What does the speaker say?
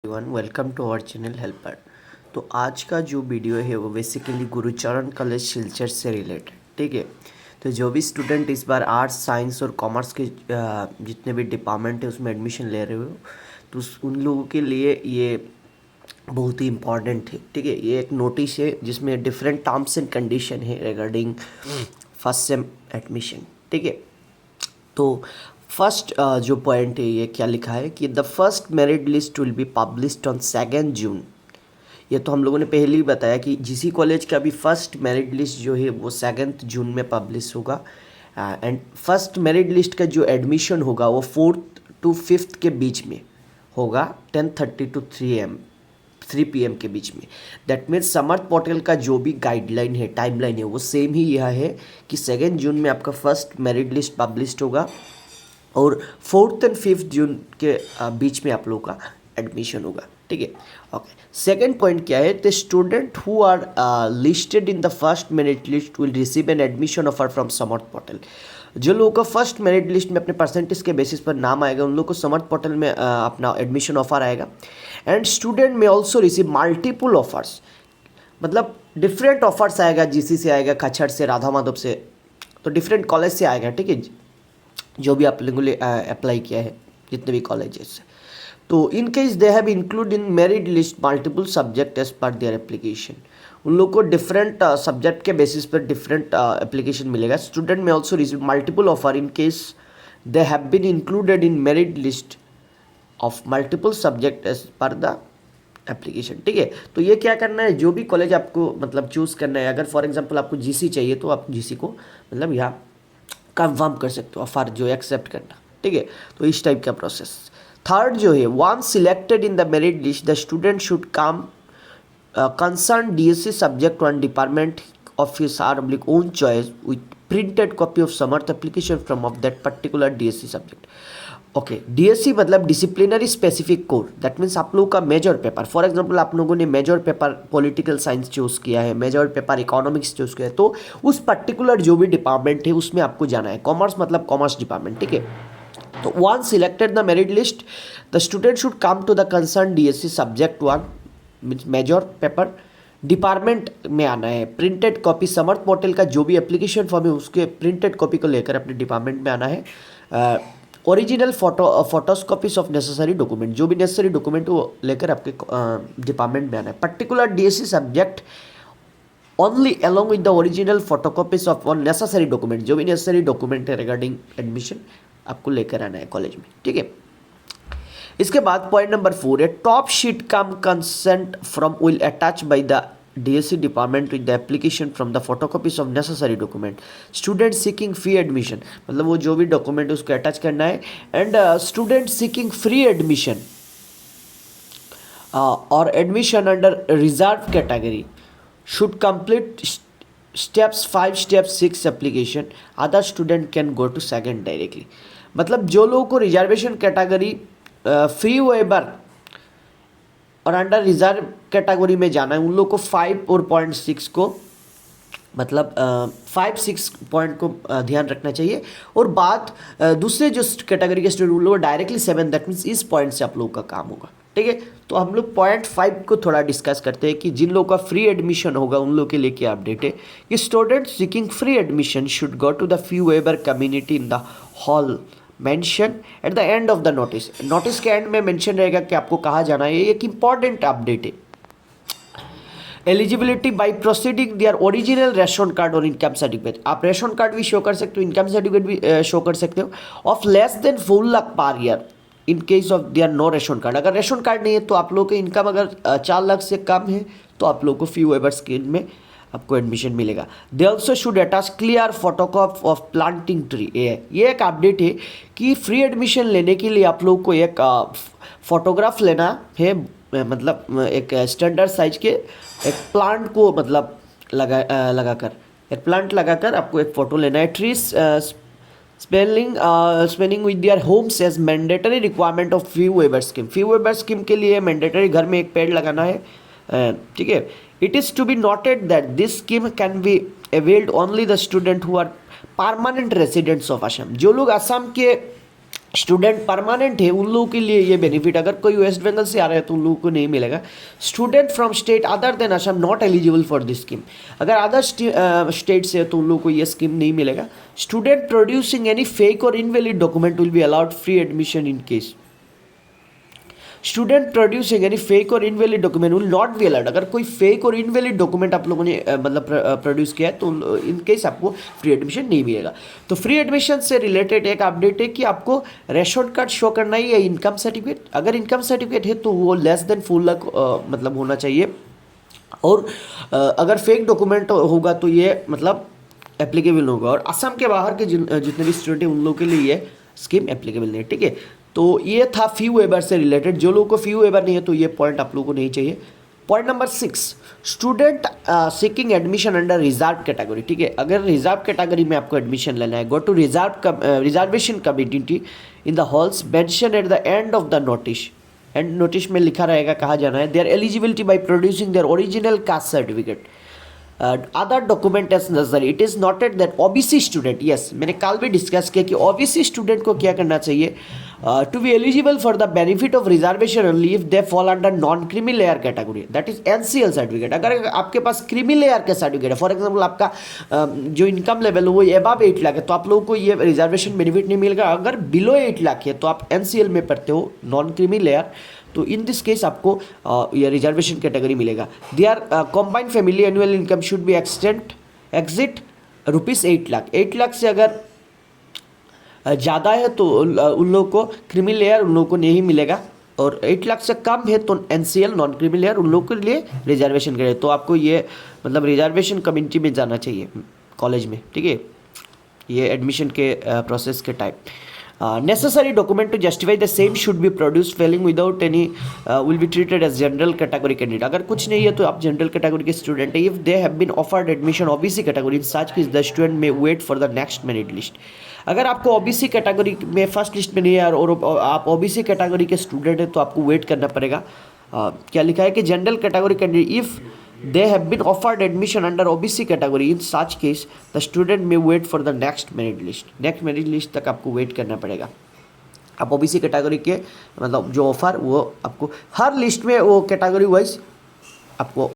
Everyone, welcome to our channel helper. तो आज का जो वीडियो है वो बेसिकली गुरुचरण कॉलेज सिलचर से रिलेटेड, ठीक है। तो जो भी स्टूडेंट इस बार आर्ट्स साइंस और कॉमर्स के जितने भी डिपार्टमेंट है उसमें एडमिशन ले रहे हो, तो उन लोगों के लिए ये बहुत ही इम्पॉर्टेंट है, ठीक है। ये एक नोटिस है जिसमें डिफरेंट टर्म्स एंड कंडीशन है रिगार्डिंग फर्स्ट सेम एडमिशन, ठीक है। तो फर्स्ट जो पॉइंट है ये क्या लिखा है कि the first merit list will be published on 2 जून। ये तो हम लोगों ने पहले ही बताया कि जीसी कॉलेज का भी फर्स्ट मेरिट लिस्ट जो है वो 2 जून में पब्लिश होगा। एंड फर्स्ट मेरिट लिस्ट का जो एडमिशन होगा वो 4th to 5th के बीच में होगा, 10:30 to 3 PM के बीच में। दैट मीन्स समर्थ पोर्टल का जो भी गाइडलाइन है, टाइमलाइन है, वो सेम ही यह है कि 2 जून में आपका फर्स्ट मेरिट लिस्ट पब्लिश्ड होगा और 4th and 5th जून के बीच में आप लोगों का एडमिशन होगा, ठीक है। ओके, सेकेंड पॉइंट क्या है, the student who are listed in the first merit list will receive an admission offer from Samarth portal. जो लोगों का फर्स्ट मेरिट लिस्ट में अपने परसेंटेज के बेसिस पर नाम आएगा उन लोगों को समर्थ पोर्टल में अपना एडमिशन ऑफर आएगा। एंड स्टूडेंट में ऑल्सो रिसीव मल्टीपल ऑफर्स, मतलब डिफरेंट ऑफर्स आएगा, जीसी से आएगा, खच्चर से, राधा माधव से, तो डिफरेंट कॉलेज से आएगा, ठीक है, जो भी आप लोगों ने अप्लाई किया है जितने भी कॉलेजेस से। तो in case they have include in merit list multiple subject as per their application, उन लोग को डिफरेंट सब्जेक्ट के बेसिस पर डिफरेंट एप्लीकेशन मिलेगा। स्टूडेंट में also receive multiple offer in case they have been included in merit list of multiple subject as per the application, ठीक है। तो ये क्या करना है, जो भी कॉलेज आपको मतलब चूज़ करना है, अगर फॉर एग्जांपल आपको जीसी चाहिए तो आप जीसी को मतलब यहाँ कंफर्म कर सकते हो, ऑफर जो एक्सेप्ट करना, ठीक है। तो इस टाइप का प्रोसेस। थर्ड जो है, once selected in the merit list the student should come concern DSC subject one department of his or own choice with printed copy of Samarth application from of that particular DSC subject। Okay, DSC मतलब disciplinary specific core, that means आप लोगों का major paper, for example आप लोगों ने major paper political science choose किया है, major paper economics choose किया है, तो उस पर्टिकुलर जो भी डिपार्टमेंट है उसमें आपको जाना है। कॉमर्स मतलब कॉमर्स डिपार्टमेंट, ठीक है। तो one selected the merit list the student should come to the concern DSC subject one means major paper department में आना है। प्रिंटेड कॉपी समर्थ पोर्टल का जो भी एप्लीकेशन फॉर्म है उसके प्रिंटेड कॉपी को लेकर अपने डिपार्टमेंट में आना है। Original photos copies of necessary document, जो भी नेसेसरी डॉक्यूमेंट वो लेकर आपके डिपार्टमेंट में आना है। Particular DSC subject only along with the original photocopies of one necessary document, जो भी नेसेसरी डॉक्यूमेंट है रिगार्डिंग एडमिशन आपको लेकर आना है कॉलेज में, ठीक है। इसके बाद पॉइंट नंबर 4 है, top sheet cum consent from will attach by the DSC department with the application from the photocopies of necessary document. Student seeking free admission, मतलब वो जो भी डॉक्यूमेंट उसको अटैच करना है। And student seeking free admission और admission under reserve category should complete steps 5 steps 6 application, other student can go to second directly. मतलब जो लोगों को रिजर्वेशन कैटेगरी फ्री वेबर और अंडर रिजर्व कैटेगरी में जाना है उन लोग को 5 और 0.6 को मतलब 5-6 पॉइंट को ध्यान रखना चाहिए। और बात दूसरे जो कैटेगरी के स्टूडेंट उन लोग डायरेक्टली 7, दैट मीन्स इस पॉइंट से आप लोगों का काम होगा, ठीक है। तो हम लोग 0.5 को थोड़ा डिस्कस करते हैं कि जिन लोगों का फ्री एडमिशन होगा उन लोगों के लिए क्या अपडेट है कि student seeking free admission should go to the fee waiver community in the hall mention at the end of the notice. Notice के एंड में मेंशन रहेगा कि आपको कहाँ जाना है। ये एक इंपॉर्टेंट अपडेट है। Eligibility by proceeding their original ration card और इनकम सर्टिफिकेट, आप रेशन कार्ड भी शो कर सकते हो, इनकम सर्टिफिकेट भी शो कर सकते हो, of less than 4 lakh per year in case of their no ration card. अगर रेशन कार्ड नहीं है तो आप लोग की इनकम अगर 4 लाख से कम है तो आप लोग को फी वेबर स्कीम में आपको एडमिशन मिलेगा। They also should attach clear photocopy of planting tree. ये एक अपडेट है कि फ्री एडमिशन लेने के लिए आप लोग को एक फोटोग्राफ लेना है, मतलब एक स्टैंडर्ड साइज के एक प्लांट को मतलब लगाकर एक प्लांट लगाकर आपको एक फ़ोटो लेना है। Trees spelling with their homes as mandatory requirement of fee waiver scheme. Fee waiver scheme के लिए मैंडेटरी घर में एक पेड़ लगाना है, ठीक है। It is to be noted that this scheme can be availed only the student who are permanent residents of Assam. जो लोग असम के स्टूडेंट परमानेंट है उन लोगों के लिए ये बेनिफिट, अगर कोई वेस्ट बंगाल से आ रहा है तो उन लोगों को नहीं मिलेगा। Student from state other than Assam not eligible for this scheme, अगर अदर स्टेट से है तो उन लोगों को ये स्कीम नहीं मिलेगा। स्टूडेंट प्रोड्यूसिंग एनी फेक और invalid document will be allowed free admission in case. Student producing any fake और invalid document will not be allowed, अगर कोई फेक और इनवैलिड डॉक्यूमेंट आप लोगों ने मतलब प्रोड्यूस किया है तो इन केस आपको फ्री एडमिशन नहीं मिलेगा। तो फ्री एडमिशन से रिलेटेड एक अपडेट है कि आपको रेशन कार्ड शो करना ही है, इनकम सर्टिफिकेट, अगर इनकम सर्टिफिकेट है तो वो लेस देन 4 लाख मतलब होना चाहिए, और अगर फेक डॉक्यूमेंट होगा तो ये मतलब एप्लीकेबल होगा। और असम के बाहर के जितने भी स्टूडेंट हैं उन लोगों के लिए ये स्कीम एप्लीकेबल नहीं है, ठीक है। तो ये था फी वेबर से रिलेटेड, जो लोगों को फी वेबर नहीं है तो ये पॉइंट आप लोगों को नहीं चाहिए। Point number 6, student seeking admission under reserve category, ठीक है। अगर रिजर्व कैटेगरी में आपको एडमिशन लेना है, go to reservation committee in the halls mention at the end of the notice, and notice में लिखा रहेगा कहाँ जाना है। Their eligibility by producing their original caste certificate other document as नजरी, it is noted that OBC student, yes मैंने कल भी डिस्कस किया कि ओबीसी स्टूडेंट को क्या करना चाहिए, to be eligible for the benefit of reservation only if they fall under non creamy layer category, that is NCL certificate. अगर आपके पास क्रीमी लेयर का सर्टिफिकेट है, फॉर एग्जाम्पल आपका जो इनकम लेवल है वो अबव 8 लाख है, तो आप लोगों को ये रिजर्वेशन बेनिफिट नहीं मिलेगा। अगर बिलो 8 लाख है तो आप एनसीएल में पढ़ते हो, नॉन क्रीमी लेयर, तो इन दिस केस आपको ये रिजर्वेशन कैटेगरी मिलेगा। Their combined family annual income should be exit ₹8 lakh, 8 lakh से अगर ज़्यादा है तो उन लोगों को क्रीमी लेयर उन लोगों को नहीं मिलेगा, और 8 लाख से कम है तो एनसीएल नॉन क्रीमी लेयर उन लोगों के लिए रिजर्वेशन करे। तो आपको ये मतलब रिजर्वेशन कम्युनिटी में जाना चाहिए कॉलेज में, ठीक है, ये एडमिशन के प्रोसेस के time. Necessary document to justify the same should be produced, failing without any will be treated as general category candidate। अगर कुछ नहीं है तो आप जनरल कैटेगरी के स्टूडेंट है। If they have been offered admission OBC category in such case the student may wait for the next merit list। अगर आपको OBC कैटेगरी में फर्स्ट लिस्ट में नहीं है और आप OBC कैटेगरी के स्टूडेंट है तो आपको वेट करना पड़ेगा। क्या लिखा है कि general category candidate if they have been offered admission under OBC category in such case the student may wait for the next merit list, next merit list तक आपको वेट करना पड़ेगा। आप OBC कैटेगरी के मतलब जो ऑफर वो आपको हर लिस्ट में वो कैटेगरी वाइज आपको